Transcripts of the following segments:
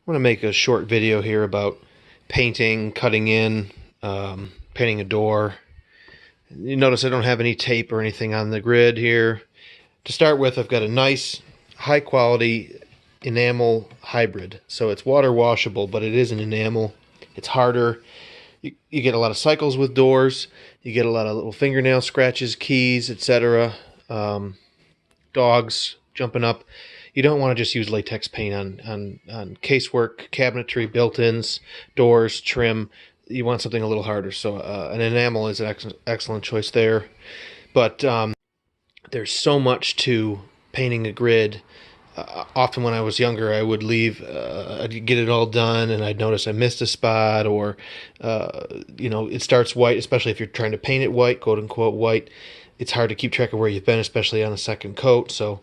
I want to make a short video here about painting, cutting in, painting a door. You notice I don't have any tape or anything on the grid here. To start with, I've got a nice, high quality enamel hybrid. So it's water washable, but it is an enamel. It's harder. You get a lot of cycles with doors. You get a lot of little fingernail scratches, keys, etc. Dogs jumping up. You don't want to just use latex paint on casework, cabinetry, built-ins, doors, trim. You want something a little harder. So an enamel is an excellent choice there. But there's so much to painting a grid. Often when I was younger, I would leave, I'd get it all done, and I'd notice I missed a spot, or it starts white, especially if you're trying to paint it white, quote unquote white. It's hard to keep track of where you've been, especially on a second coat. So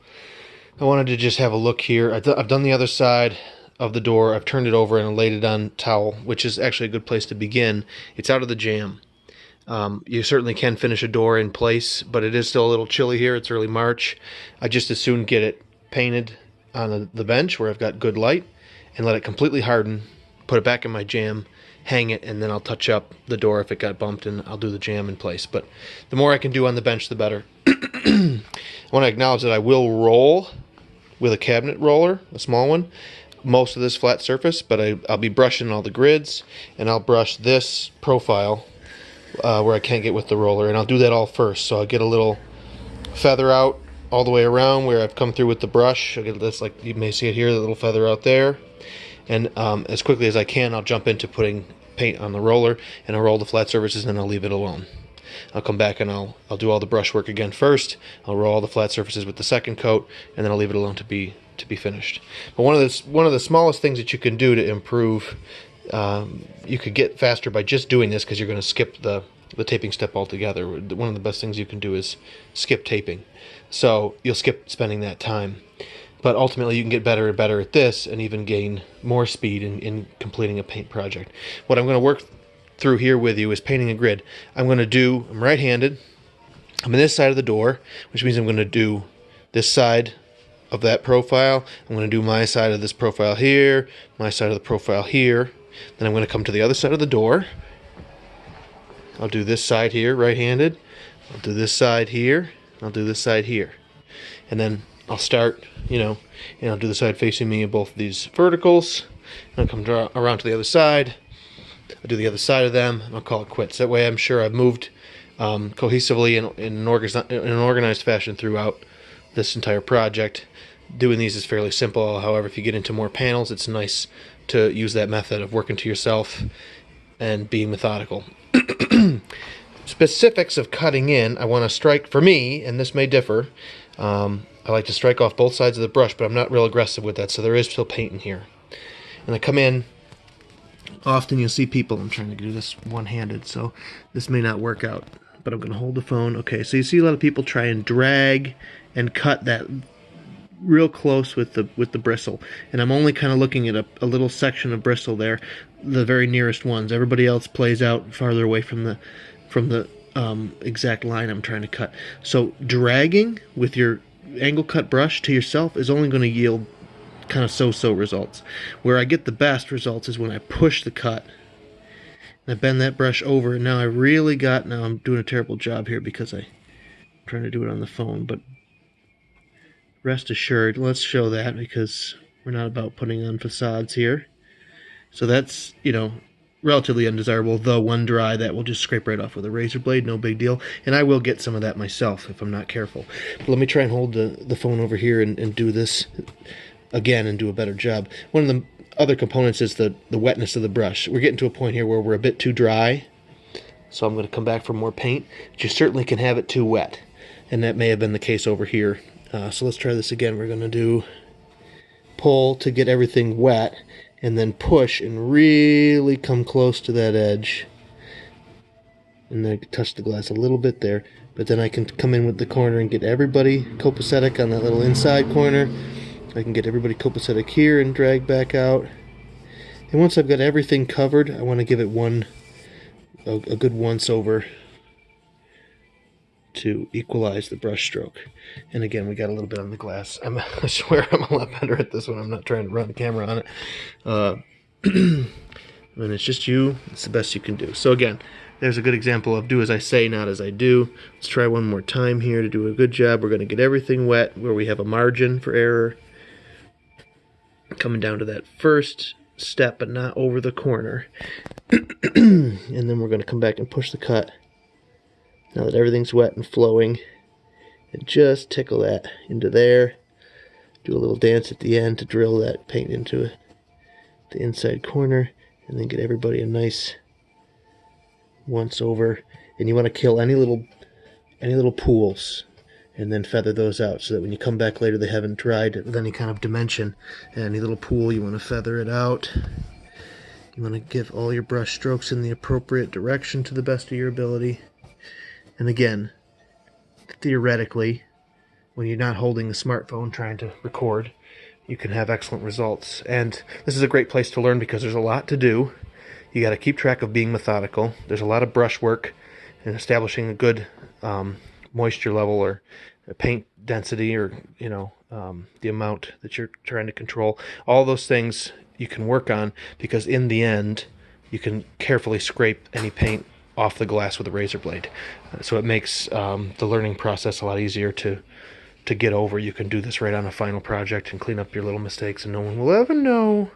I wanted to just have a look here. I've done the other side of the door. I've turned it over and laid it on towel, which is actually a good place to begin. It's out of the jam. You certainly can finish a door in place, but it is still a little chilly here. It's early March. I just as soon get it painted on the bench where I've got good light and let it completely harden, put it back in my jam, hang it, and then I'll touch up the door if it got bumped, and I'll do the jam in place. But the more I can do on the bench, the better. I want to acknowledge that I will roll with a cabinet roller, a small one, most of this flat surface, but I'll be brushing all the grids, and I'll brush this profile where I can't get with the roller, and I'll do that all first. So I'll get a little feather out all the way around where I've come through with the brush. I'll get this, like you may see it here, the little feather out there. And as quickly as I can, I'll jump into putting paint on the roller, and I'll roll the flat surfaces, and I'll leave it alone. I'll come back and I'll do all the brush work again first. I'll roll all the flat surfaces with the second coat, and then I'll leave it alone to be finished. But one of the smallest things that you can do to improve, you could get faster by just doing this, because you're going to skip the taping step altogether. One of the best things you can do is skip taping. So you'll skip spending that time. But ultimately you can get better and better at this, and even gain more speed in completing a paint project. What I'm going to work through here with you is painting a grid. I'm right-handed. I'm on this side of the door, which means I'm going to do this side of that profile. I'm going to do my side of this profile here, my side of the profile here. Then I'm going to come to the other side of the door. I'll do this side here, right-handed. I'll do this side here. I'll do this side here. And then I'll start, and I'll do the side facing me in both of these verticals. And I'll come around to the other side. I'll do the other side of them, and I'll call it quits. That way I'm sure I've moved cohesively in an organized fashion throughout this entire project. Doing these is fairly simple. However, if you get into more panels, it's nice to use that method of working to yourself and being methodical. Specifics of cutting in, I want to strike, for me, and this may differ, I like to strike off both sides of the brush, but I'm not real aggressive with that, so there is still paint in here. And I come in, often you'll see people, I'm trying to do this one-handed, so this may not work out, but I'm going to hold the phone. Okay, so you see a lot of people try and drag and cut that real close with the bristle, and I'm only kind of looking at a little section of bristle there, the very nearest ones. Everybody else plays out farther away from the exact line I'm trying to cut. So dragging with your angle cut brush to yourself is only going to yield kind of so-so results. Where I get the best results is when I push the cut and I bend that brush over, and now I'm doing a terrible job here because I'm trying to do it on the phone, but rest assured, let's show that, because we're not about putting on facades here. So that's, relatively undesirable, though when dry, that will just scrape right off with a razor blade, no big deal. And I will get some of that myself if I'm not careful. But let me try and hold the phone over here and do this again and do a better job. One of the other components is the wetness of the brush. We're getting to a point here where we're a bit too dry, so I'm going to come back for more paint. But you certainly can have it too wet, and that may have been the case over here. So let's try this again. We're going to do pull to get everything wet, and then push and really come close to that edge. And then touch the glass a little bit there. But then I can come in with the corner and get everybody copacetic on that little inside corner. I can get everybody copacetic here and drag back out. And once I've got everything covered, I want to give it a good once over to equalize the brush stroke. And again, we got a little bit on the glass. I swear I'm a lot better at this one. I'm not trying to run the camera on it. When it's just you, it's the best you can do. So again, there's a good example of do as I say, not as I do. Let's try one more time here to do a good job. We're going to get everything wet where we have a margin for error. Coming down to that first step, but not over the corner. And then we're going to come back and push the cut. Now that everything's wet and flowing, and just tickle that into there. Do a little dance at the end to drill that paint into the inside corner, and then get everybody a nice once over. And you want to kill any little pools, and then feather those out so that when you come back later they haven't dried with any kind of dimension. Any little pool, you want to feather it out. You want to give all your brush strokes in the appropriate direction to the best of your ability. And again, theoretically, when you're not holding the smartphone trying to record, you can have excellent results. And this is a great place to learn because there's a lot to do. You got to keep track of being methodical. There's a lot of brush work and establishing a good moisture level or paint density, or the amount that you're trying to control. All those things you can work on, because in the end you can carefully scrape any paint off the glass with a razor blade. So it makes the learning process a lot easier to get over. You can do this right on a final project and clean up your little mistakes and no one will ever know.